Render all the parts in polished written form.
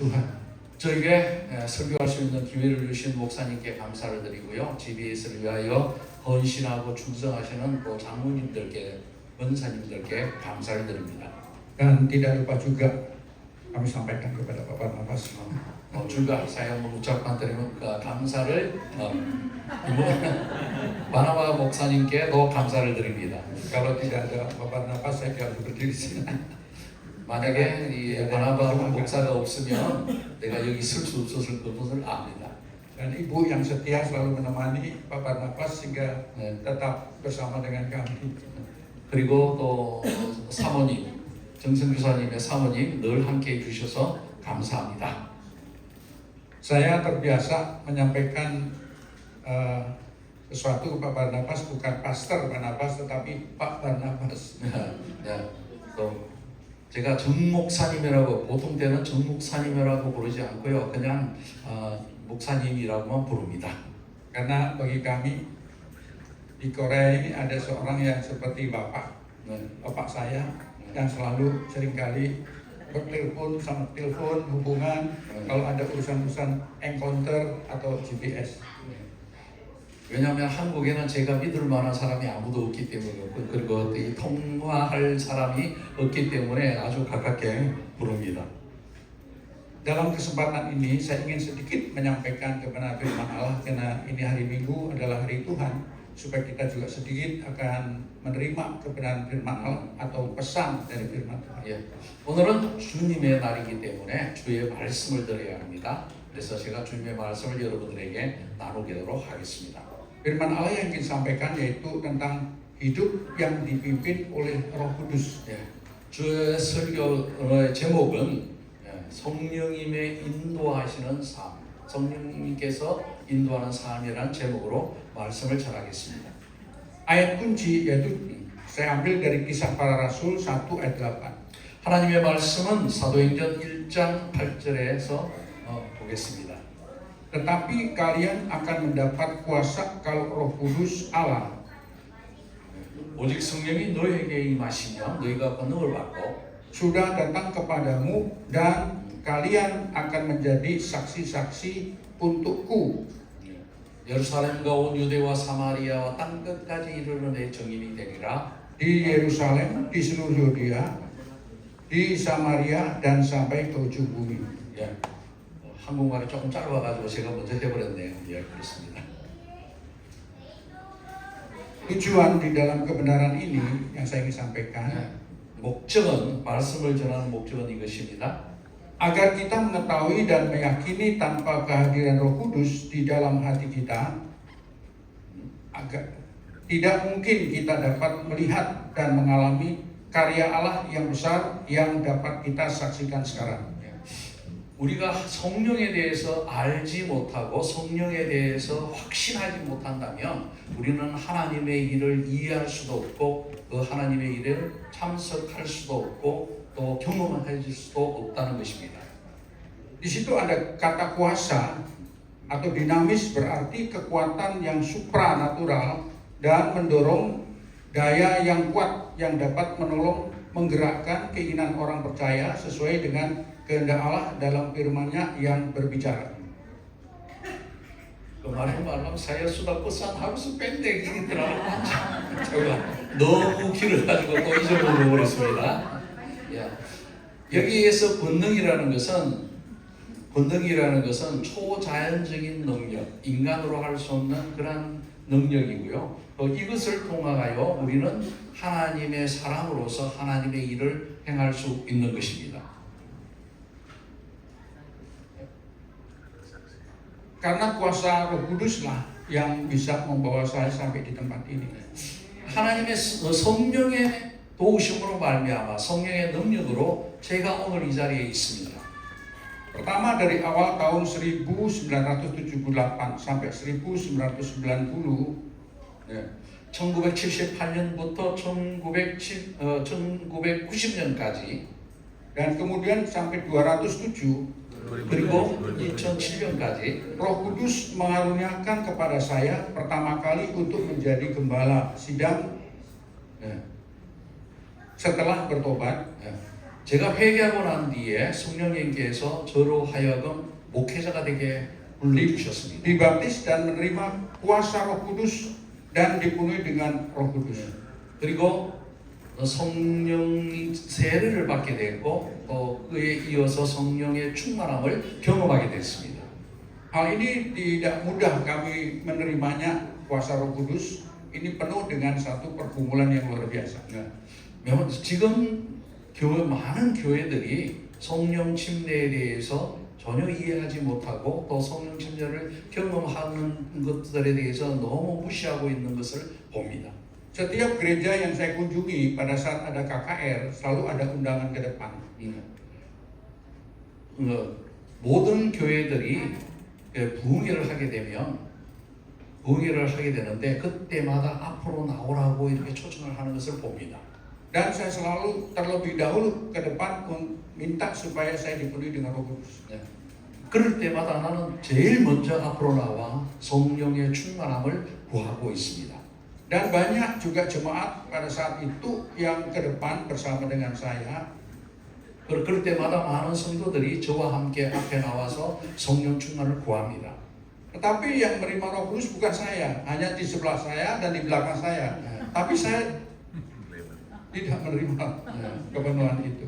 Tuhan. 저에게 설교할 수 있는 기회를 주신 목사님께 감사를 드리고요. GBS를 위하여 헌신하고 충성하시는 또 장로님들께, 권사님들께 감사를 드립니다. Dan tidak lupa juga kami sampaikan kepada Pak Barnabas. juga saya mengucapkan terima 감사를 바나바 목사님께 더 감사를 드립니다. Kalau tidak ada Pak Barnabas, saya tidak harus berdiri di sini. 만약에 이 바나바 목사가 없으면 내가 여기 있을 수 없었을 것을 압니다. Dan ibu yang setia selalu menemani Pak Barnabas sehingga tetap bersama dengan kami. 그리고 또 사모님, 정성교사님의 사모님 늘 함께 해주셔서 감사합니다. Saya terbiasa menyampaikan sesuatu ke Pak Barnabas, bukan Pastor Barnabas tetapi Pak Barnabas. 또 제가 정 목사님이라고 보통 때는 정 목사님이라고 부르지 않고요, 그냥 목사님이라고만 부릅니다. Karena bagi kami di Korea ini ada seorang yang seperti bapak saya yang selalu seringkali bertelepon sama telepon hubungan kalau ada urusan-urusan encounter atau GPS. 왜냐하면 한국에는 제가 믿을 만한 사람이 아무도 없기 때문에 그리고 이 통화할 사람이 없기 때문에 아주 가깝게 부릅니다. Dalam kesempatan ini saya ingin sedikit menyampaikan kebenaran firman Allah karena ini hari Minggu adalah hari Tuhan, supaya kita juga sedikit akan menerima kebenaran firman Allah atau pesan dari firman Tuhan. 오늘은 주님의 날이기 때문에 주의 말씀을 드려야 합니다. 그래서 제가 주님의 말씀을 여러분들에게 나누도록 하겠습니다. Firman Allah yang ingin sampaikan yaitu tentang hidup yang dipimpin oleh Roh Kudus. 주의 설교의 제목은 성령님의 인도하시는 삶, 성령님께서 인도하는 삶이라는 제목으로 말씀을 전하겠습니다. Ayat kunci yaitu saya ambil dari Kisah Para Rasul 1 ayat 8. 하나님의 말씀은 사도행전 1장 8절에서 보겠습니다. Tetapi kalian akan mendapat kuasa kalau Roh Kudus Allah 오직 성령이 너에게 임하시며 너희가 권능을 받고 sudah datang kepadamu dan kalian akan menjadi saksi-saksi untukku. 예루살렘과 온 유대와 사마리아와 땅 끝까지 이르러 내 증인이 되리라. Di Yerusalem, di seluruh Yudea, di Samaria dan sampai ke ujung bumi. 한국말이 조금 짧아가지고 제가 먼저 해버렸네요. 그렇습니다. Tujuan di dalam kebenaran ini yang saya ingin sampaikan, 목적은 말씀을 전하는 목적은 이것입니다. agar kita mengetahui dan meyakini tanpa kehadiran Roh Kudus di dalam hati kita, agar tidak mungkin kita dapat melihat dan mengalami karya Allah yang besar yang dapat kita saksikan sekarang. 우리가 성령에 대해서 알지 못하고 성령에 대해서 확신하지 못한다면 우리는 하나님의 일을 이해할 수도 없고 그 하나님의 일을 참석할 수도 없고 또 경험할 수도 없다는 것입니다. Di situ ada kata kuasa atau dinamis, berarti kekuatan yang supranatural dan mendorong daya yang kuat yang dapat menolong menggerakkan keinginan orang percaya sesuai dengan kehendak Allah dalam firman-Nya yang berbicara. 그말은 말하면 saya sudah pesan harus pendek gitu. 제가 너무 길어가지고 또 잊어버려 버렸습니다. 여기에서 권능이라는 것은 초자연적인 능력, 인간으로 할 수 없는 그런 능력이고요. 또 이것을 통하여 우리는 하나님의 사람으로서 하나님의 일을 행할 수 있는 것입니다. Karena kuasa Roh Kuduslah yang bisa membawa saya sampai di tempat ini. 하나님의 성령의 도우심으로 말미암아 성령의 능력으로 제가 오늘 이 자리에 있습니다. Pertama dari awal tahun 1978 sampai 1990, 1978년부터 1990년까지 dan kemudian sampai 207 그리고 2007년까지 Roh Kudus mengaruniakan kepada saya pertama kali untuk menjadi gembala sidang setelah bertobat. 제가 회개하고 난 뒤에 성령님께서 저로 하여금 목회자가 되게 불러주셨습니다. dibaptis dan menerima kuasa Roh Kudus dan dipenuhi dengan Roh Kudus. 그리고 성령 세례를 받게 됐고 또 그에 이어서 성령의 충만함을 경험하게 됐습니다. Hal ini tidak mudah kami menerimanya, kuasa Roh Kudus. Ini penuh dengan satu pergumulan yang luar biasa. 지금 많은 교회들이 성령 침례에 대해서 전혀 이해하지 못하고 또 성령 침례를 경험하는 것들에 대해서 너무 무시하고 있는 것을 봅니다. Setiap gereja yang saya kunjungi pada saat ada KKR selalu ada undangan ke depan. 모든 교회들이 부흥회를 하게 되는데 그때마다 앞으로 나오라고 이렇게 초청을 하는 것을 봅니다. Dan saya selalu terlebih dahulu ke depan minta supaya saya dipenuhi dengan Roh Kudus. 그럴 때마다 나는 제일 먼저 앞으로 나와 성령의 충만함을 구하고 있습니다. Dan banyak juga jemaat pada saat itu yang ke depan bersama dengan saya. 그럴 때마다 많은 성도들이 저와 함께 앞에 나와서 성령 충만을 구합니다. Tetapi yang menerima Roh Kudus bukan saya, hanya di sebelah saya dan di belakang saya. Tapi saya tidak menerima kepenuhan itu.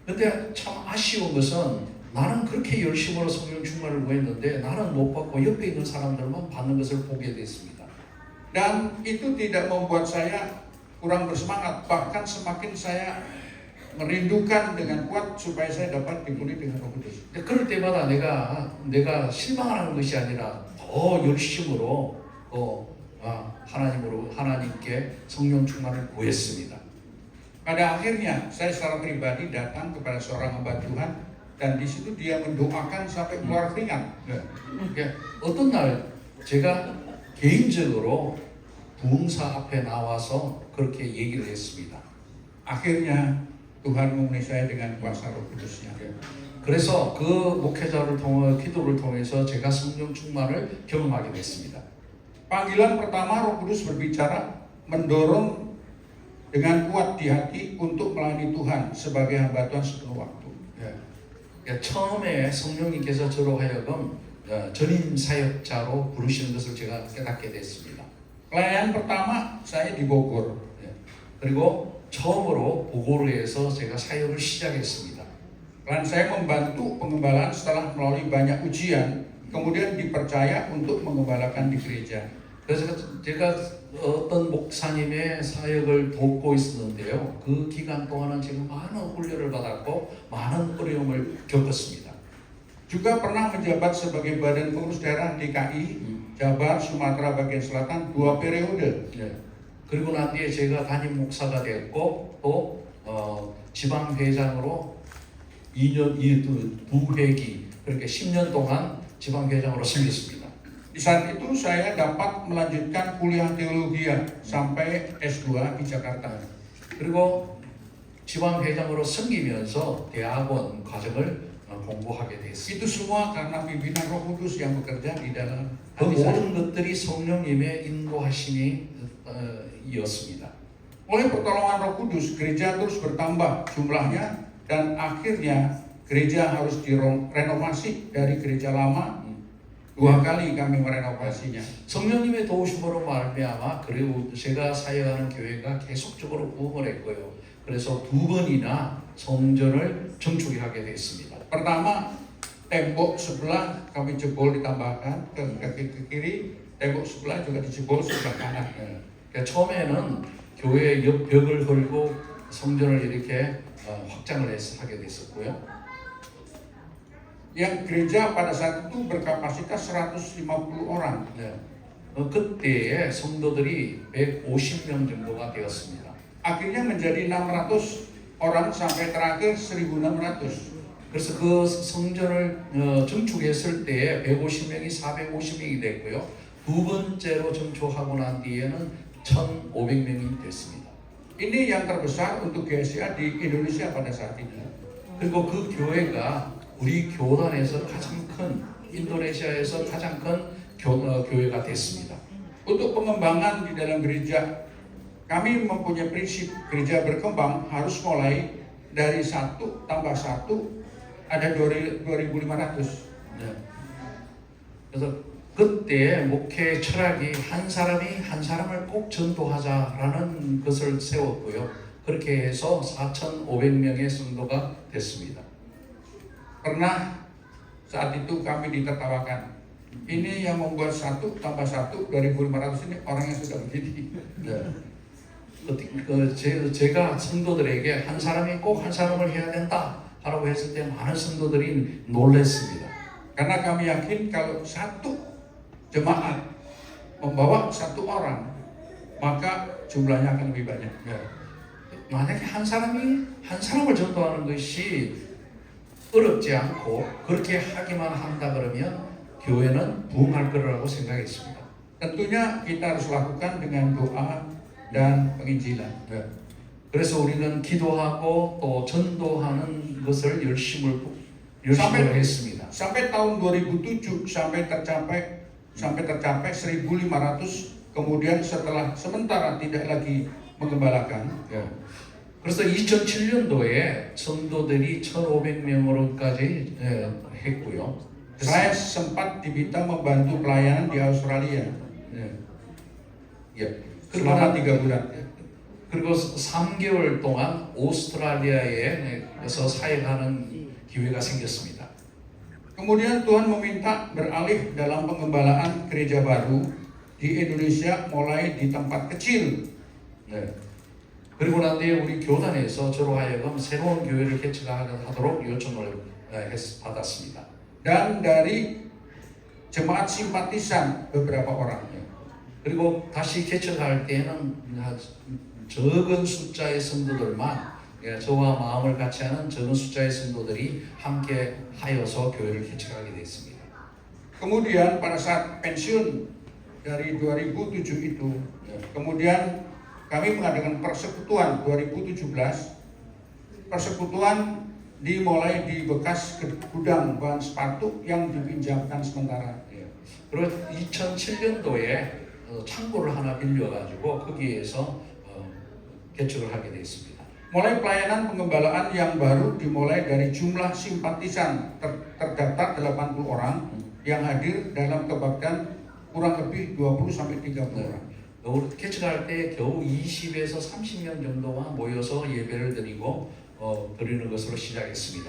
근데 참 아쉬운 것은 나는 그렇게 열심으로 성령 충만을 구했는데 나는 못 받고 옆에 있는 사람들만 받는 것을 보게 됐습니다. Dan itu tidak membuat saya kurang bersemangat, bahkan semakin saya merindukan dengan kuat supaya saya dapat dipenuhi dengan Roh Kudus. 그럴 때마다 내가 실망하는 것이 아니라 더 열심으로 하나님께 성령 충만을 구했습니다. Pada akhirnya saya secara pribadi datang kepada seorang hamba Tuhan dan di situ dia mendoakan sampai keluar keringat. 어떤 날 제가 개인적으로 부흥사 앞에 나와서 그렇게 얘기를 했습니다. Akhirnya Tuhan memenuhi saya dengan kuasa Roh Kudusnya. 그래서 그 목회자를 기도를 통해서 제가 성령 충만을 경험하게 됐습니다. Panggilan pertama Roh Kudus berbicara mendorong dengan kuat di hati untuk melayani Tuhan sebagai hamba Tuhan sepenuh waktu. 처음에 성령님께서 저로 하여금 전임 사역자로 부르시는 것을 제가 깨닫게 됐습니다. Pelayanan pertama saya di Bogor. 그리고 처음으로 보고르에서 제가 사역을 시작했습니다. Dan saya membantu pengembalaan setelah melalui banyak ujian, kemudian dipercaya untuk mengembalakan di gereja. 그래서 제가 어떤 목사님의 사역을 돕고 있었는데요. 그 기간 동안은 지금 많은 훈련을 받았고 많은 어려움을 겪었습니다. Juga pernah menjabat sebagai badan pengurus daerah DKI, Jabar, Sumatera bagian selatan 2 periode. 그리고 난 뒤에 제가 담임 목사가 됐고 또 지방회장으로 2년 2회기 그렇게 10년 동안 지방회장으로 섬겼습니다. Di saat itu saya dapat melanjutkan kuliah teologi sampai S2 di Jakarta. 그리고 지방회장으로 섬기면서 대학원 과정을 공부하게 됐습니다. Itu semua karena pimpinan Roh Kudus yang bekerja di dalam 그 모든 것들이 성령님의 인도하심이었습니다. Oleh pertolongan Roh Kudus, gereja terus bertambah jumlahnya dan akhirnya gereja harus direnovasi dari gereja lama. 2 kali kami merenovasinya. 성령님의 도우심으로 말미암아 그리고 제가 사역하는 교회가 계속적으로 부흥을 했고요. 그래서 2번이나 성전을 정축하게 됐습니다. Pertama, tembok sebelah kami jebol ditambahkan ke kiri, tembok sebelah juga dijebol sebelah kanan. 그러니까 처음에는 교회 옆 벽을 헐고 성전을 이렇게 확장을 하게 됐었고요. Yang gereja pada saat itu berkapasitas 150 orang. 그때의 성도들이 150명 정도가 되었습니다. Akhirnya menjadi 600 orang sampai terakhir 1.600. 그래서 그 성전을 정축했을 때에 150명이 450명이 됐고요. 2번째로 정축하고 난 뒤에는 1,500명이 됐습니다. Ini yang terbesar untuk GSA di Indonesia pada saat ini. 그리고 그 교회가 우리 교단에서 가장 큰 인도네시아에서 가장 큰 교회가 됐습니다. Untuk pengembangan di dalam gereja, kami mempunyai prinsip gereja berkembang harus mulai dari 1 tambah 1 ada 2.500. 네. 그래서 그때 목회 철학이 한 사람이 한 사람을 꼭 전도하자라는 것을 세웠고요. 그렇게 해서 4,500명의 성도가 됐습니다. Pernah saat itu kami ditertawakan. Ini yang membuat 1 tambah 1 2.500 ini orang yang sudah begini. 네. 제가 성도들에게 한 사람이 꼭 한 사람을 해야 된다 라고 했을 때 많은 성도들이 놀랐습니다. Karena kami yakin kalau 1 jemaat membawa 1 orang, maka jumlahnya akan lebih banyak. 네. 만약에 한 사람이 한 사람을 전도하는 것이 어렵지 않고 그렇게 하기만 한다 그러면 교회는 부흥할 거라고 생각했습니다. Tentunya kita harus lakukan dengan doa dan penginjilan. 네. 그래서 우리는 기도하고 또 전도하는 것을 열심으로 했습니다. Sampai tahun 2007 sampai tercapai 1.500, kemudian sementara tidak lagi menggembalakan. 네. 그래서 2007년도에 성도들이 1,500명으로까지 했고요. Saya sempat diminta membantu pelayanan di Australia. 네. Selama 3 bulan. 그리고 3개월 동안 오스트랄리아에서 사역하는 기회가 생겼습니다. Kemudian Tuhan meminta beralih dalam pengembalaan gereja baru di Indonesia mulai di tempat kecil. 네. 그리고 난 뒤에 우리 교단에서 저로 하여금 새로운 교회를 개척하도록 요청을 받았습니다. Dan dari jemaat simpatisan beberapa orang. 그리고 다시 개척할 때는 적은 숫자의 성도들만 저와 마음을 같이 하는 적은 숫자의 성도들이 함께 하여서 교회를 개척하게 됐습니다. Kemudian pada saat pensiun dari 2007 itu, kemudian kami mengadakan persekutuan 2017. Persekutuan dimulai di bekas gudang bahan sepatu yang dipinjamkan sementara. 그리고 2007년도에 창고를 하나 빌려가지고 거기에서 개척을 하게 됐습니다. Mulai pelayanan penggembalaan yang baru dimulai dari jumlah simpatisan terdaftar 80 orang yang hadir dalam kebaktian kurang lebih 20-30 orang. 개척할 때 겨우 20에서 30명 정도만 모여서 예배를 드리는 것으로 시작했습니다.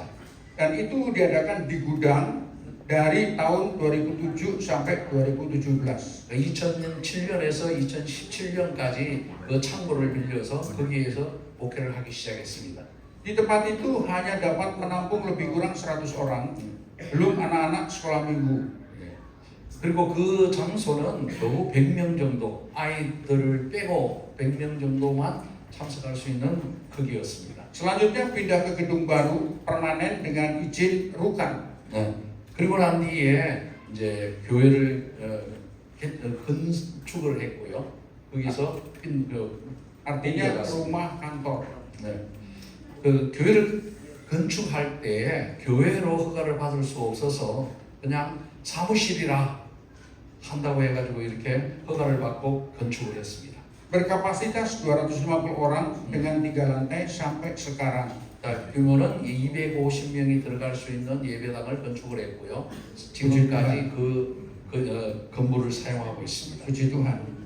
Dan itu diadakan di gudang dari tahun 2007 sampai 2017. 2007년에서 2017년까지 그 창고를 빌려서 거기에서 목회를 하기 시작했습니다. Di tempat itu hanya dapat menampung lebih kurang 100 orang, belum anak-anak sekolah minggu. 그리고 그 장소는 겨우 100명 정도, 아이들을 빼고 100명 정도만 참석할 수 있는 크기였습니다. Selanjutnya pindah ke gedung baru permanen dengan izin rukan. 그리고 난 뒤에 이제 교회를 건축을 했고요. 거기서 Artinya rumah kantor. 그 교회를 건축할 때 교회로 허가를 받을 수 없어서 그냥 사무실이라 한다고 해가지고 이렇게 허가를 받고 건축을 했습니다. Berkapasitas 250 orang dengan 3 lantai sampai sekarang. 규모는 250명이 들어갈 수 있는 예배당을 건축을 했고요. 지금까지 그 건물을 사용하고 있습니다. Puji Tuhan.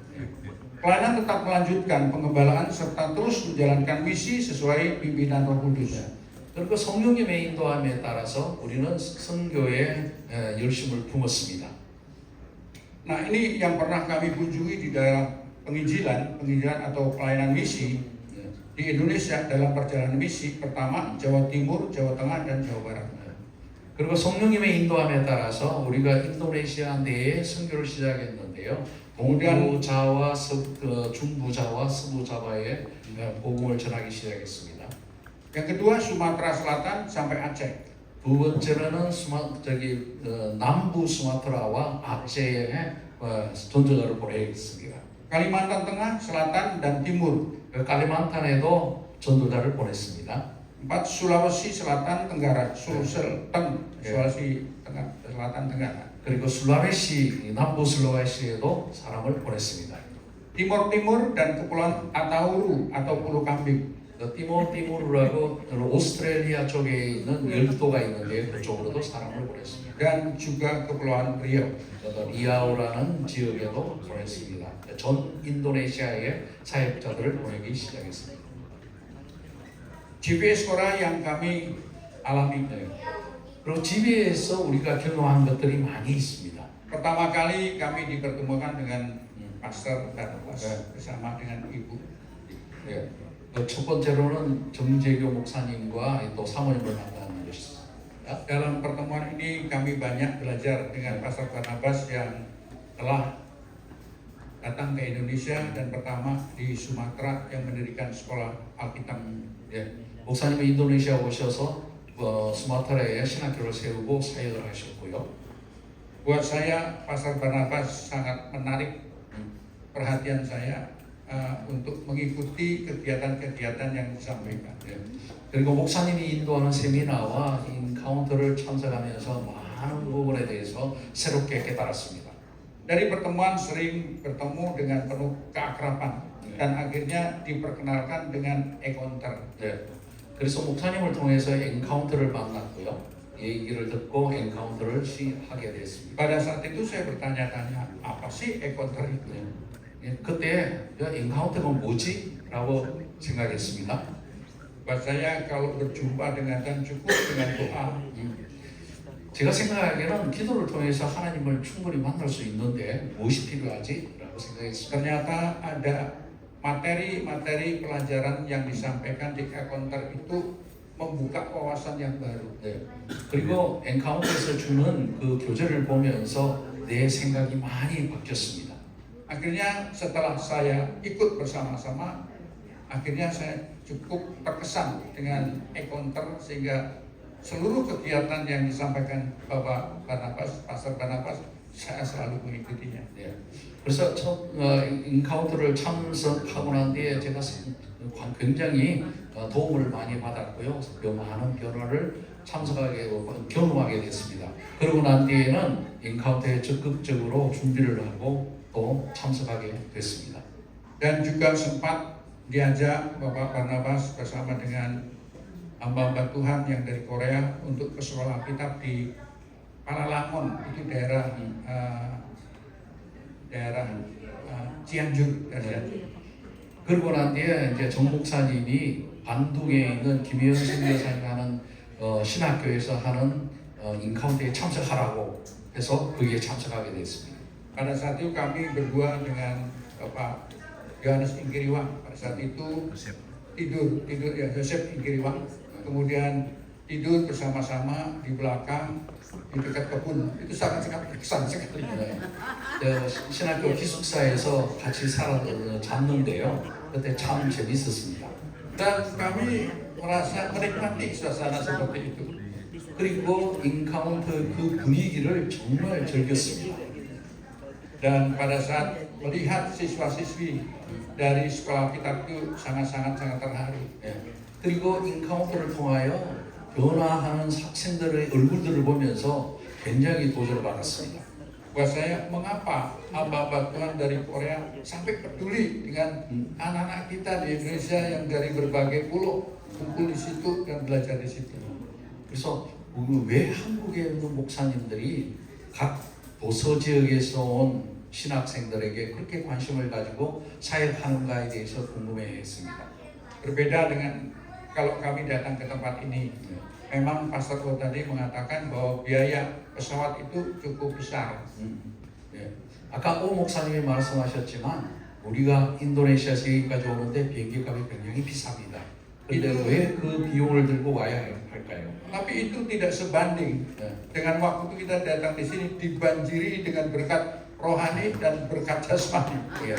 Pelayanan tetap melanjutkan penggembalaan serta terus menjalankan misi sesuai pimpinan Roh Kudus. 그리고 성령님의 인도함에 따라서 우리는 선교에 열심을 품었습니다. Nah, ini yang pernah kami kunjungi di daerah penginjilan atau pelayanan misi di Indonesia dalam perjalanan misi pertama Jawa Timur, Jawa Tengah dan Jawa Barat. 그리고 성령님의 인도함에 따라서 우리가 인도네시아 내에 선교를 시작했는데요. 동부자와 중부자와 서부자와의 복음을 전하기 시작했습니다. Yang kedua Sumatera Selatan sampai Aceh. 두 번째로는 남부 수마트라와 아체에 전도자를 보냈습니다. Kalimantan Tengah, Selatan dan Timur. 칼리만탄에도 전도자를 보냈습니다. 4 Sulawesi Selatan Tenggara, Sulawesi Tengah, Selatan Tenggara. 그리고 술라웨시, 남부 술라웨시에도 사람을 보냈습니다. Timur Timur dan Kepulauan Atauru atau Pulau Kambing. 티모르라고 오스트레일리아 쪽에 있는 열도가 있는데 그쪽으로도 사람을 보냈습니다. dan juga Kepulauan Riau. 리아오라는 지역에도 보냈습니다. 전 인도네시아의 사역자들을 보내기 시작했습니다. GPS Korea yang kami alami. 그리고 집에서 우리가 경험한 것들이 많이 있습니다. Pertama kali kami dipertemukan dengan Pastor Barnabas bersama dengan Ibu. 예. 첫 번째로는 정재교 목사님과 또 사모님을 만나는 것입니다. Dalam pertemuan ini kami banyak belajar dengan Pastor Barnabas yang telah datang ke Indonesia dan pertama di Sumatera yang mendirikan sekolah Alkitab. 예. 목사님은 인도네시아 오셔서 수마트라에 신학교를 세우고 사역을 하셨고요. Buat saya Pastor Barnabas sangat menarik perhatian saya untuk mengikuti kegiatan-kegiatan yang disampaikan. 예. 그리고 목사님이 인도하는 세미나와 인카운터를 참석하면서 많은 부분에 대해서 새롭게 깨달았습니다. Dari pertemuan sering bertemu dengan penuh keakraban dan akhirnya diperkenalkan dengan encounter. 네. 그래서 목사님을 통해서 엔카운터를 만났고요. 얘기를 듣고 엔카운터를 하게 됐습니다. Pada saat itu saya bertanya-tanya, apa sih encounter itu? 예, 그때 엔카운터가 뭐지? 라고 생각했습니다. Buat saya kalau berjumpa dengan dan cukup dengan doa. 제가 생각하기에는 기도를 통해서 하나님을 충분히 만날 수 있는데 무엇이 필요하지? 라고 생각했습니다. Ternyata ada materi-materi pelajaran yang disampaikan di encounter itu membuka wawasan yang baru. 네. 그리고 엔카운터에서 주는 그 교재를 보면서 내 생각이 많이 바뀌었습니다. Akhirnya setelah saya ikut bersama-sama, akhirnya saya cukup terkesan dengan encounter sehingga seluruh kegiatan yang disampaikan Bapak Barnabas, Pastor Barnabas, saya selalu mengikutinya. 네. 그래서 첫 인카운터를 참석하고 난 뒤에 제가 굉장히 도움을 많이 받았고요. 많은 변화를 경험하게 됐습니다. 그러고 난 뒤에는 인카운터에 적극적으로 준비를 하고 또 참석하게 됐습니다. Dan juga sempat diajak Bapak Barnabas bersama dengan hamba-hamba Tuhan yang dari Korea untuk ke sekolah Alkitab di Palalamon, itu daerah Cianjur. 그러고 난 뒤에 이제 정 목사님이 반둥에 있는 김혜연 선교사님 하는 신학교에서 하는 인카운터에 참석하라고 해서 거기에 참석하게 됐습니다. Pada saat itu kami berdua dengan Bapak Yohanes Inggiriwang. Pada saat itu tidur ya Yosef Inggiriwang. Kemudian tidur bersama-sama di belakang di dekat kebun. Itu sangat berkesan sekali. 신학교 기숙사에서 같이 잤는데요. 그때 참 재밌었습니다. Dan kami merasa menikmati suasana seperti itu. 그리고 인카운터 그 분위기를 정말 즐겼습니다. Dan pada saat melihat siswa-siswi dari sekolah Alkitab itu sangat terharu. 그리고 인카운터를 통하여 변화하는 학생들의 얼굴들을 보면서 굉장히 도전을 받았습니다. Buat saya, mengapa hamba-hamba Tuhan dari Korea sampai peduli dengan anak-anak kita di Indonesia yang dari berbagai pulau kumpul di situ dan belajar di situ. 그래서 왜 한국에 있는 목사님들이 각 도서 지역에서 온 신학생들에게 그렇게 관심을 가지고 사역하는가에 대해서 궁금해했습니다. Berbeda dengan kalau kami datang ke tempat ini, memang Pastor Ko tadi mengatakan bahwa biaya pesawat itu cukup besar. 예. 아까 오 목사님이 말씀하셨지만 우리가 인도네시아에서 여기까지 오는데 비행기 값이 굉장히 비쌉니다. 그런데 왜 그 비용을 들고 와야 할까요? Tapi itu tidak sebanding dengan waktu kita datang di sini dibanjiri dengan berkat rohani dan berkat jasmani. 예.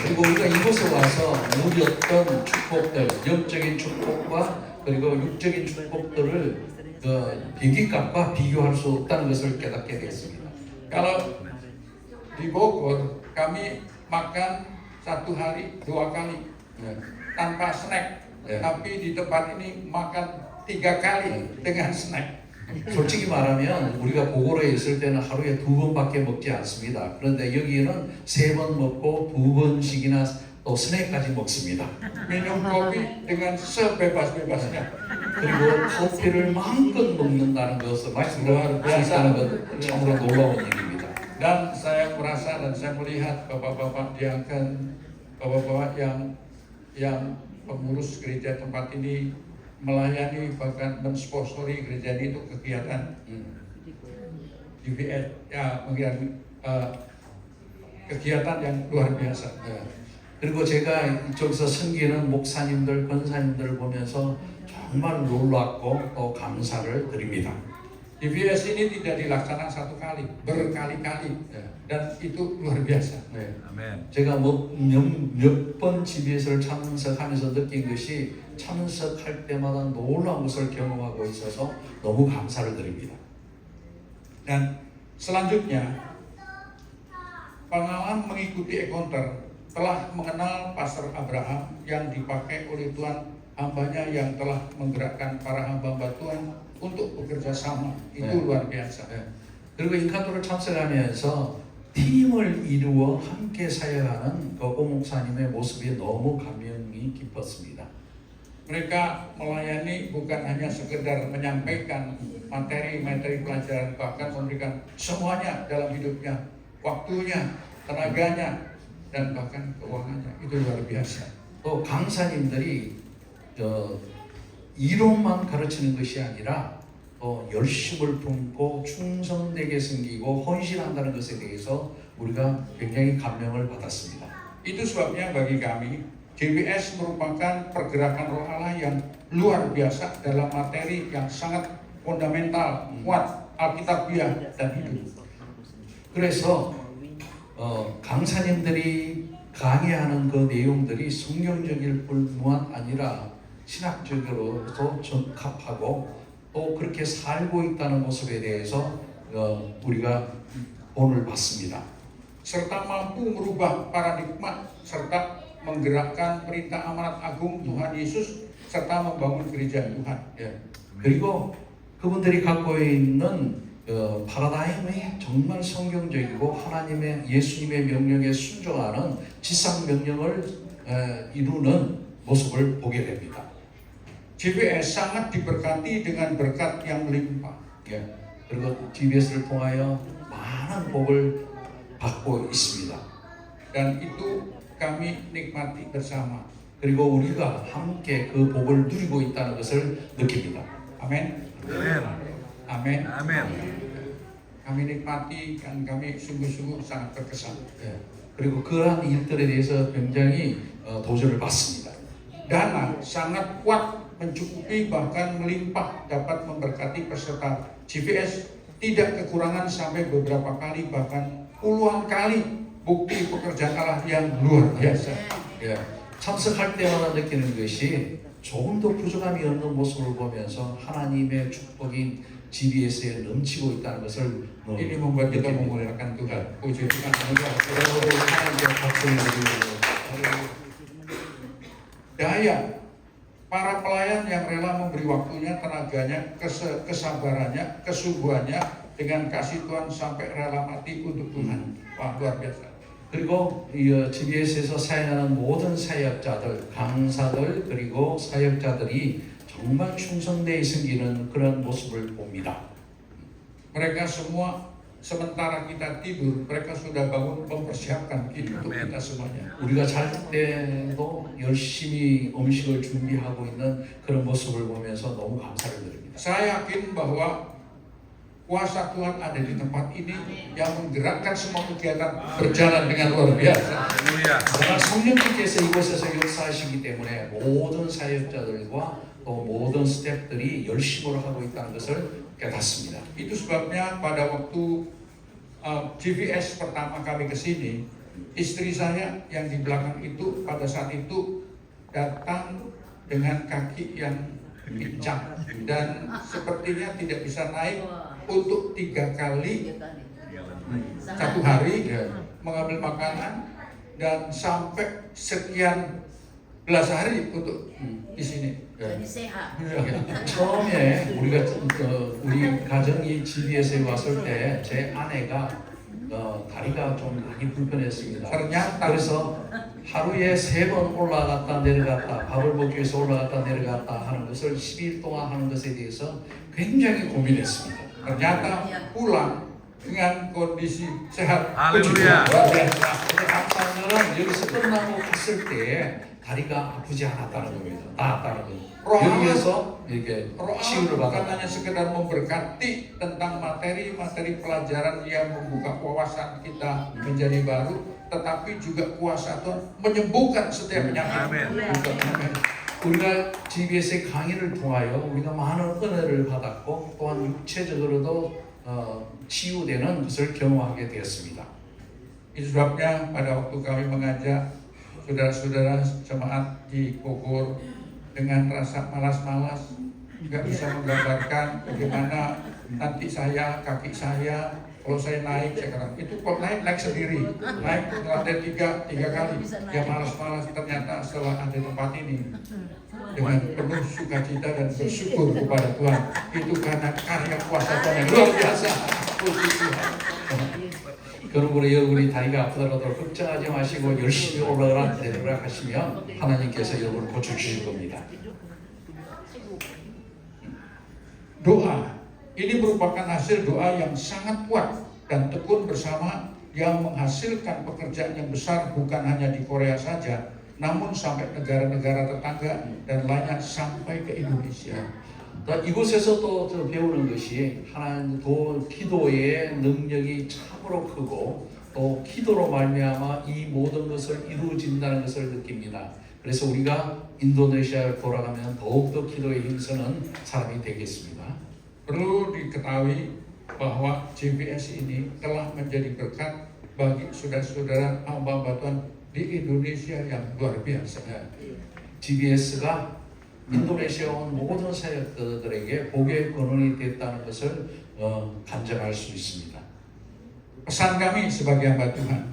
그리고 우리가 이곳에 와서 누렸던 축복들, 영적인 축복과 그리고 육적인 축복들을 비행기값과 비교할 수 없다는 것을 깨닫게 됐습니다. Kalau di Bogor kami makan satu hari 2 kali tanpa snack, tapi di tempat ini makan 3 kali dengan snack. 솔직히 말하면 우리가 보고로에 있을 때는 하루에 2번밖에 먹지 않습니다. 그런데 여기는 3번 먹고 2번씩이나 또 스낵까지 먹습니다. minum kopi dengan sebebas-bebasnya. 그리고 커피를 마음껏 먹는다는 것을 말씀드릴 수 있다는 건 참으로 놀라운 일입니다. Dan saya merasa dan saya melihat bapak-bapak diaken, bapak-bapak yang pengurus gereja tempat ini melayani bahkan mensponsori gereja ini untuk kegiatan GBS ya kegiatan yang luar biasa. 그리고 제가 이쪽에서 섬기는 목사님들, 권사님들을 보면서 정말 놀랍고 또 감사를 드립니다. GBS ini tidak dilaksanakan satu kali, berkali-kali, dan itu luar biasa. 네. 아멘. 제가 몇 번 GBS를 참석하면서 느낀 것이 참석할 때마다 놀라운 것을 경험하고 있어서 너무 감사를 드립니다. Dan selanjutnya pengalaman mengikuti encounter telah mengenal Pastor Abraham yang dipakai oleh Tuhan hambanya yang telah menggerakkan para hamba Tuhan untuk bekerja sama. Itu 네. luar biasa. 그리고 인카토를 참석하면서 팀을 이루어 함께 사역하는 그 목사님의 모습이 너무 감명이 깊었습니다. Mereka melayani bukan hanya sekedar menyampaikan materi-materi pelajaran, bahkan memberikan semuanya dalam hidupnya, waktunya, tenaganya, dan bahkan keuangannya. Itu luar biasa. 또 강사님들이 이론만 가르치는 것이 아니라 또 열심을 품고 충성되게 섬기고 헌신한다는 것에 대해서 우리가 굉장히 감명을 받았습니다. Itu sebabnya bagi kami GBS merupakan pergerakan roh Allah yang luar biasa dalam materi yang sangat fundamental, kuat, alkitabiah dan hidup. 그래서 강사님들이 강의하는 그 내용들이 성경적일 뿐만 아니라 신학적으로도 적합하고 또 그렇게 살고 있다는 모습에 대해서 우리가 본을 받습니다. Serta mampu merubah paradigma serta menggerakkan perintah amanat agung Tuhan Yesus serta membangun gereja Tuhan. 그리고 그분들이 갖고 있는 파라다임이 정말 성경적이고 하나님의 예수님의 명령에 순종하는 지상 명령을 이루는 모습을 보게 됩니다. GBS sangat diberkati dengan berkat yang melimpah. 그리고 GBS를 통하여 많은 복을 받고 있습니다. Dan itu kami nikmati bersama. 그리고 우리가 함께 그 복을 누리고 있다는 것을 느낍니다. Amin. 아멘. Amin. 아멘. Kami nikmati dan kami sungguh-sungguh sangat berkesan. 그리고 그러한 일들에 대해서 굉장히 도전을 받습니다. Dana sangat kuat, mencukupi bahkan melimpah dapat memberkati peserta GBS, tidak kekurangan sampai beberapa kali bahkan puluhan kali. Bukti pekerjaan Allah yang luar biasa. 참석할 때마다 느끼는 것이 조금도 부족함이 없는 모습을 보면서 하나님의 축복인 GBS에 넘치고 있다는 것을 Ini membuat kita memuliakan Tuhan. Puji Tuhan. 하나님께 박수를 드리고 Daya para pelayan yang rela memberi waktunya, tenaganya, kesabarannya, kesungguhannya dengan kasih Tuhan sampai rela mati untuk Tuhan. Wah, luar biasa. 그리고 이 GBS에서 사역하는 모든 사역자들, 강사들 그리고 사역자들이 정말 충성되게 섬기는 그런 모습을 봅니다. Mereka semua sementara kita tidur, mereka sudah bangun mempersiapkan untuk kita semuanya. 우리가 잘 때도 열심히 음식을 준비하고 있는 그런 모습을 보면서 너무 감사를 드립니다. Saya yakin bahwa kuasa Tuhan ada di tempat ini yang menggerakkan semua kegiatan berjalan dengan luar biasa. 할렐루야. 정말 성령님께서 이곳에서 역사하시기 때문에 모든 사역자들과 또 모든 스태프들이 열심으로 하고 있다는 것을 깨닫습니다. Itu sebabnya pada waktu GBS pertama kami ke sini, istri saya yang di belakang itu pada saat itu datang dengan kaki yang pincang dan sepertinya tidak bisa naik untuk 3 kali satu hari mengambil makanan dan sampai sekian belas hari untuk di sini. Jadi sehat. 처음에 우리 가정이 GBS에 왔을 때 제 아내가 다리가 좀 많이 불편했습니다. Ternyata 그래서 하루에 3번 올라갔다 내려갔다 밥을 먹기 위해서 올라갔다 내려갔다 하는 것을 10일 동안 하는 것에 대해서 굉장히 고민했습니다. Ternyata pulang dengan kondisi sehat. Haleluya. Luar biasa. 감사는 여기서 끝나고 갔을 때 다리가 아프지 않았다는 겁니다. 나았다는 겁니다. Roh Allah, 여기에서 이렇게 Roh 치유를 Allah bukan 받았다. hanya sekedar memberkati tentang materi-materi pelajaran yang membuka wawasan kita menjadi baru, tetapi juga kuasa Tuhan menyembuhkan setiap penyakit. Amin. Amin. 우리가 GBS의 강의를 통하여 우리가 많은 은혜를 받았고 또한 육체적으로도 치유되는 것을 경험하게 되었습니다. Itu sebabnya pada waktu kami mengajak saudara-saudara jemaat di Bogor dengan rasa malas-malas, nggak bisa menggambarkan bagaimana nanti saya, kaki saya, kalau saya naik, saya katakan, itu kok naik sendiri, naik ke lantai tiga kali, ya malas-malas. Ternyata setelah ada tempat ini, dengan penuh sukacita dan bersyukur kepada Tuhan, itu karena karya kuasa Tuhan yang luar biasa. Puji Tuhan. 그러므로 여러분이 다리가 아프더라도 걱정하지 마시고 열심히 올라가라 내려가라 하시면 하나님께서 여러분을 고쳐주실 겁니다. Doa ini merupakan hasil doa yang sangat kuat dan tekun bersama yang menghasilkan pekerjaan yang besar bukan hanya di Korea saja, namun sampai negara-negara tetangga dan lainnya sampai ke Indonesia. 이곳에서 또 배우는 것이 하나님 기도의 능력이 참으로 크고 또 기도로 말미암아 이 모든 것을 이루어진다는 것을 느낍니다. 그래서 우리가 인도네시아에 돌아가면 더욱더 기도에 힘쓰는 사람이 되겠습니다. Perlu diketahui bahwa GPS ini telah menjadi berkat bagi saudara-saudara hamba Tuhan di Indonesia yang luar biasa. GBS가 인도네시아 온 모든 사역자들에게 복의 근원이 됐다는 것을 간증할 수 있습니다. Pesan kami sebagai hamba Tuhan,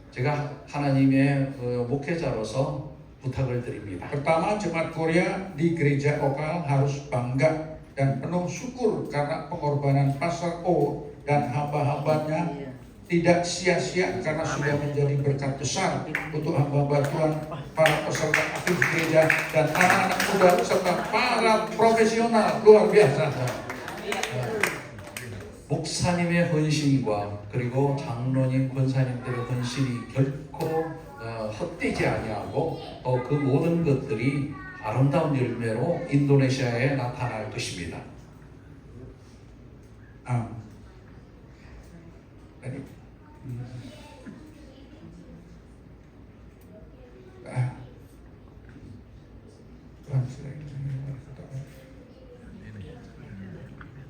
제가 하나님의 목회자로서 부탁을 드립니다. pertama, jemaat Korea di gereja lokal harus bangga dan penuh syukur karena pengorbanan Pastor O dan hamba-hambanya tidak sia-sia karena sudah menjadi berkat besar untuk hamba-hamba Tuhan, para peserta aktif gereja dan anak-anak muda serta para profesional luar biasa. 목사님의 헌신과 그리고 장로님, 권사님들의 헌신이 결코 헛되지 아니하고 또 그 모든 것들이 아름다운 열매로 인도네시아에 나타날 것입니다.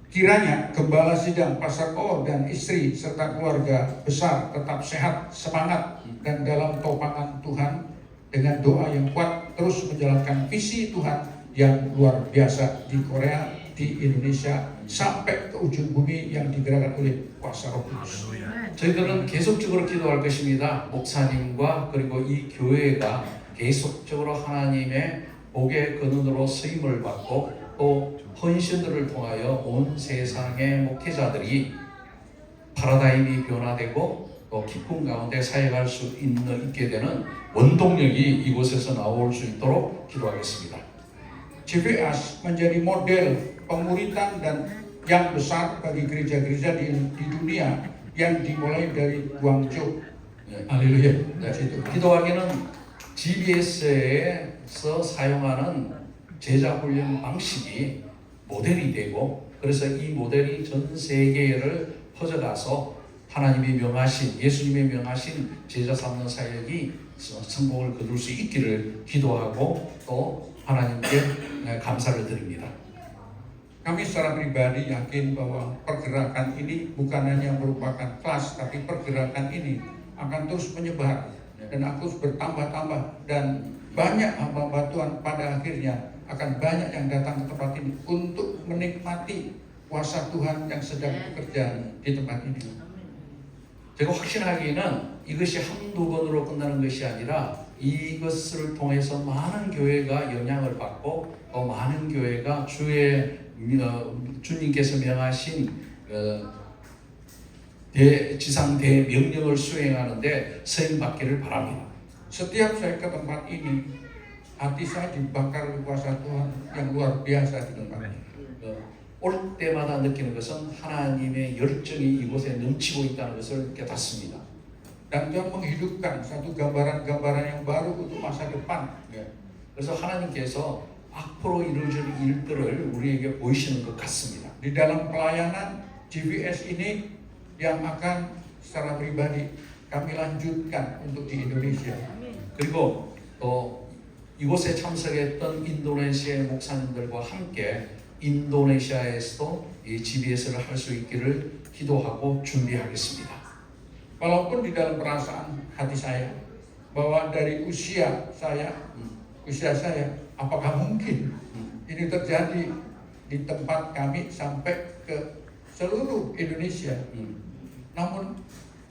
Kiranya Gembala Sidang Pastor O dan istri serta keluarga besar tetap sehat, semangat, dan dalam topangan Tuhan dengan doa yang kuat terus menjalankan visi Tuhan yang luar biasa di Korea, di Indonesia, sampai ke ujung bumi yang digerakkan oleh kuasa Roh Kudus. 저희들은 계속적으로 기도할 것입니다. 목사님과 그리고 이 교회가 계속적으로 하나님의 복의 근원으로 쓰임을 받고 또 헌신들을 통하여 온 세상의 목회자들이 파라다임이 변화되고 또 기쁨 가운데 사역할 수 있게 되는 원동력이 이곳에서 나올 수 있도록 기도하겠습니다. GBS menjadi model pemuritan dan yang besar bagi gereja-gereja di dunia yang dimulai dari Guangzhou. Haleluya. 기도하기는 GBS에서 사용하는 제자 훈련 방식이 모델이 되고 그래서 이 모델이 전 세계를 퍼져가서 하나님이 명하신 예수님의 명하신 제자 삼는 사역이 성공을 거둘 수 있기를 기도하고 또 하나님께 감사를 드립니다. Kami secara pribadi yakin bahwa pergerakan ini bukan hanya merupakan kelas, tapi pergerakan ini akan terus menyebar dan akan bertambah-tambah dan banyak hamba Tuhan pada akhirnya akan banyak yang datang ke tempat ini untuk menikmati kuasa Tuhan yang sedang bekerja di tempat ini. 제가 확신하기에는 이것이 한두 번으로 끝나는 것이 아니라 이것을 통해서 많은 교회가 영향을 받고 또 많은 교회가 주님께서 명하신 지상 대명령을 수행하는데 쓰임 받기를 바랍니다. Setiap saya ke tempat ini, hati saya dibakar oleh kuasa Tuhan yang luar biasa di tempat ini. 올 때마다 느끼는 것은 하나님의 열정이 이곳에 넘치고 있다는 것을 깨닫습니다. Dan Tuhan menghidupkan satu gambaran-gambaran yang baru untuk masa depan. 그래서 하나님께서 앞으로 이루어질 일들을 우리에게 보이시는 것 같습니다. Di dalam pelayanan GVS ini yang akan secara pribadi kami lanjutkan untuk di Indonesia. 그리고 또 이곳에 참석했던 인도네시아 목사님들과 함께 인도네시아에서도 이 GBS를 할 수 있기를 기도하고 준비하겠습니다. Walaupun di dalam perasaan hati saya bahwa dari usia saya, apakah mungkin ini terjadi di tempat kami sampai ke seluruh Indonesia? Namun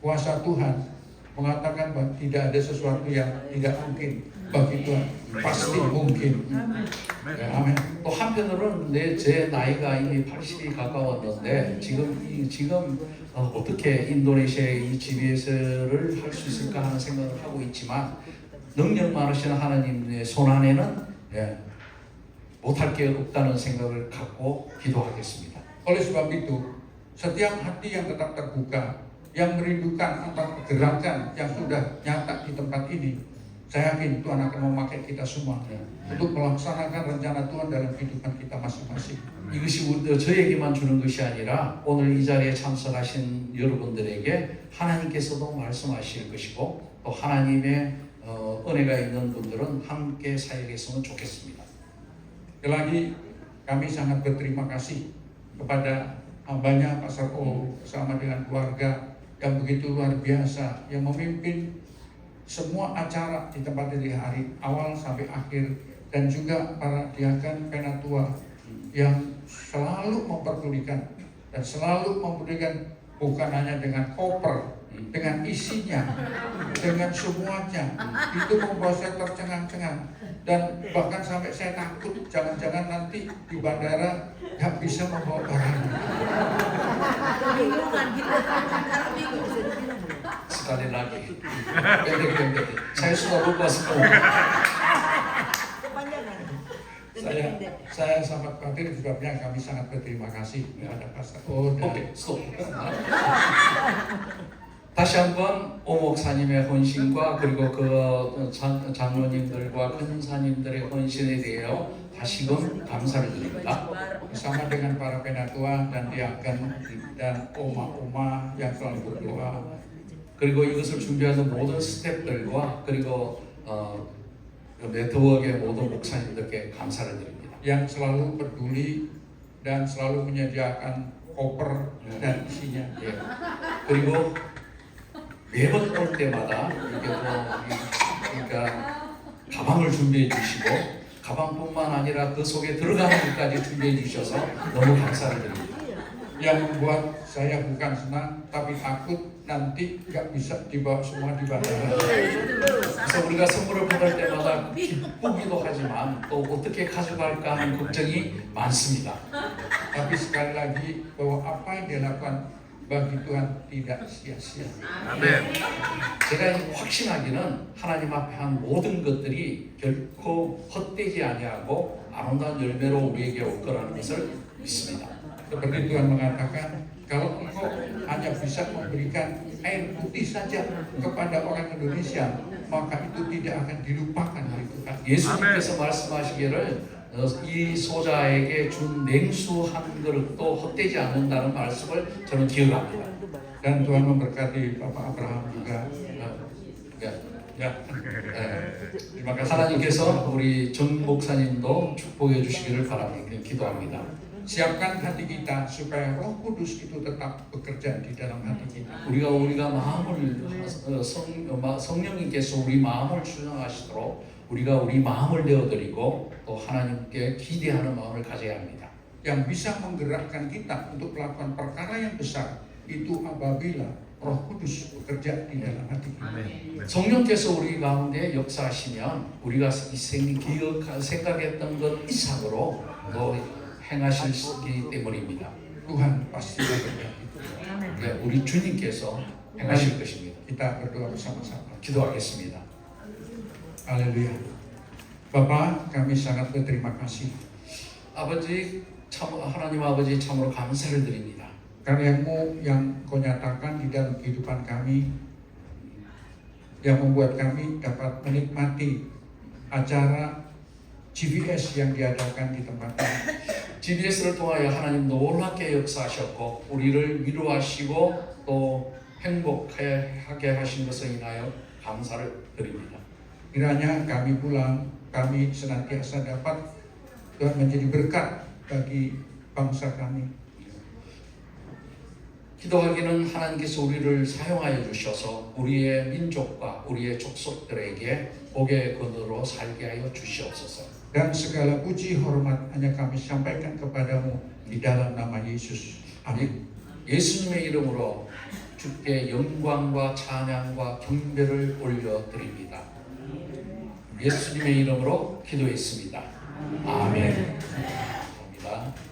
kuasa Tuhan mengatakan bahwa tidak ada sesuatu yang tidak mungkin bagi Tuhan. Pasti mungkin. Amin. 또 한편으로는 제 나이가 이미 80이 가까웠는데 지금 어떻게 인도네시아의 이 GBS를 할 수 있을까 하는 생각을 하고 있지만 능력 많으신 하나님의 손 안에는 못할 게 없다는 생각을 갖고 기도하겠습니다. Oleh sebab itu, setiap hati yang tetap terbuka, yang merindukan antara pergerakan yang sudah nyata di tempat ini, saya yakin Tuhan akan memakai kita semua untuk melaksanakan rencana Tuhan dalam kehidupan kita masing-masing. 이것이 저에게만 주는 것이 아니라 오늘 이 자리에 참석하신 여러분들에게 하나님께서도 말씀하실 것이고 또 하나님의 은혜가 있는 분들은 함께 사역했으면 좋겠습니다. Sekali lagi kami sangat berterima kasih kepada hambanya Pastor O bersama dengan keluarga yang begitu luar biasa yang memimpin semua acara di tempat ini hari awal sampai akhir, dan juga para diakan penatua yang selalu memperdulikan dan selalu memberikan bukan hanya dengan koper, dengan isinya, dengan semuanya. Itu membuat saya tercengang-cengang dan bahkan sampai saya takut jangan-jangan nanti di bandara nggak bisa membawa barang. Sekali lagi, pendek-pendek. Saya sudah lupa semua. Saya sangat khawatir, sebabnya kami sangat berterima kasih kepada Pastor O. 오케이, 스톱. 다시 한번 오 목사님의 헌신과 그리고 그 장로님들과 권사님들의 헌신에 대하여 다시금 감사를 드립니다. Bersama dengan para penatua dan diaken dan oma-oma yang selalu berdoa. 그리고 이것을 준비하는 모든 스태프들과 그리고 네트워크의 모든 목사님들께 감사를 드립니다. Yang selalu peduli dan selalu menyediakan koper dan isinya. 그리고 매번 올 때마다 이렇게 그러니까 가방을 준비해 주시고 가방뿐만 아니라 그 속에 들어가는 것까지 준비해 주셔서 너무 감사를 드립니다. Yang membuat saya bukan senang tapi takut nanti nggak bisa dibawa semua di bandara. 그래서 우리가 선물을 받을 때마다 기쁘기도 하지만 또 어떻게 가져갈까 하는 걱정이 많습니다. Tapi sekali lagi bahwa apa yang dilakukan bagi Tuhan tidak sia-sia. 아멘. 제가 확신하기는 하나님 앞에 한 모든 것들이 결코 헛되지 아니하고 아름다운 열매로 우리에게 올 거라는 것을 믿습니다. Seperti Tuhan mengatakan, kalau engkau hanya bisa memberikan air putih saja kepada orang Indonesia, maka itu tidak akan dilupakan oleh Tuhan. 예수님께서 말씀하시기를 이 소자에게 준 냉수 한 그릇도 헛되지 않는다는 말씀을 저는 기억합니다. Dan Tuhan memberkati Bapak Abraham juga. Ya. Terima kasih. 하나님께서 우리 정 목사님도 축복해 주시기를 바랍니다. 기도합니다. Siapkan hati kita supaya Roh Kudus itu tetap bekerja di dalam hati kita. 우리가 마음을 성령님께서 우리 마음을 주장하시도록 우리가 우리 마음을 내어드리고 또 하나님께 기대하는 마음을 가져야 합니다. Yang bisa menggerakkan kita untuk melakukan perkara yang besar itu apabila Roh Kudus bekerja di dalam hati kita. 성령께서 우리 가운데 역사하시면 우리가 생각했던 것 이상으로 또 행하시기 때문입니다. Tuhan pasti bekerja. 우리 주님께서 행하실 것입니다. Kita berdoa bersama-sama. 기도하겠습니다. Haleluya. Bapak, kami sangat berterima kasih. 아버지 하나님 아버지 참으로 감사를 드립니다. Karyamu yang kau nyatakan di dalam kehidupan kami, yang membuat kami dapat menikmati acara GBS yang diadakan di tempat ini. GBS를 통하여 하나님 놀랍게 역사하셨고 우리를 위로하시고 또 행복하게 하신 것을 인하여 감사를 드립니다. Kiranya kami pulang, kami senantiasa dapat Tuhan menjadi berkat bagi bangsa kami. 기도하기는 하나님께서 우리를 사용하여 주셔서 우리의 민족과 우리의 족속들에게 복의 근으로 살게 하여 주시옵소서. Dan segala puji hormat hanya kami sampaikan kepadamu di dalam nama Yesus. Amin. 예수님의 이름으로 주께 영광과 찬양과 경배를 올려드립니다. 예수님의 이름으로 기도했습니다. 아멘.